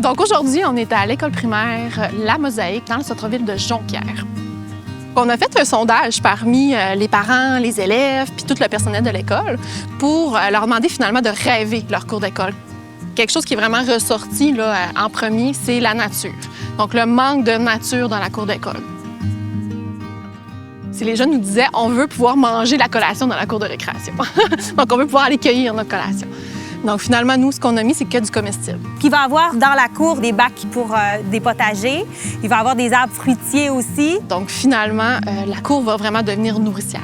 Donc aujourd'hui, on est à l'école primaire La Mosaïque dans le centre-ville de Jonquière. On a fait un sondage parmi les parents, les élèves, puis tout le personnel de l'école pour leur demander finalement de rêver leur cours d'école. Quelque chose qui est vraiment ressorti là, en premier, c'est la nature. Donc le manque de nature dans la cour d'école. Si les jeunes nous disaient « on veut pouvoir manger la collation dans la cour de récréation ». Donc on veut pouvoir aller cueillir notre collation. Donc finalement, nous, ce qu'on a mis, c'est que du comestible. Puis il va y avoir dans la cour des bacs pour des potagers. Il va y avoir des arbres fruitiers aussi. Donc finalement, la cour va vraiment devenir nourricière.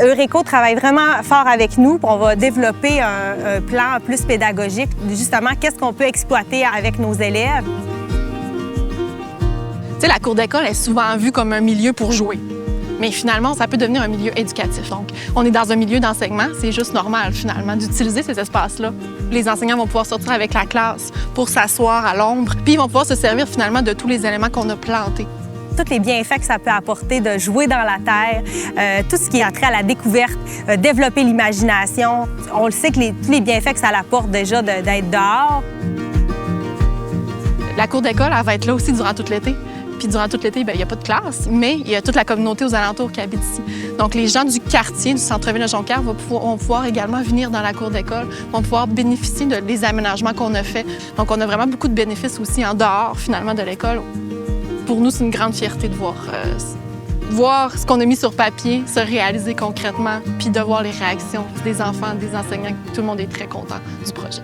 Eureco travaille vraiment fort avec nous. On va développer un plan plus pédagogique, justement, qu'est-ce qu'on peut exploiter avec nos élèves. Tu sais, la cour d'école est souvent vue comme un milieu pour jouer. Mais finalement, ça peut devenir un milieu éducatif. Donc, on est dans un milieu d'enseignement, c'est juste normal, finalement, d'utiliser ces espaces-là. Les enseignants vont pouvoir sortir avec la classe pour s'asseoir à l'ombre, puis ils vont pouvoir se servir, finalement, de tous les éléments qu'on a plantés. Tous les bienfaits que ça peut apporter de jouer dans la terre, tout ce qui est trait à la découverte, développer l'imagination. On le sait que tous les bienfaits que ça apporte déjà d'être dehors. La cour d'école, elle va être là aussi durant tout l'été. Puis durant tout l'été, il n'y a pas de classe, mais il y a toute la communauté aux alentours qui habite ici. Donc les gens du quartier, du centre-ville de Jonquière vont pouvoir également venir dans la cour d'école, vont pouvoir bénéficier des aménagements qu'on a faits. Donc on a vraiment beaucoup de bénéfices aussi en dehors, finalement, de l'école. Pour nous, c'est une grande fierté de voir ce qu'on a mis sur papier se réaliser concrètement, puis de voir les réactions des enfants, des enseignants. Tout le monde est très content du projet.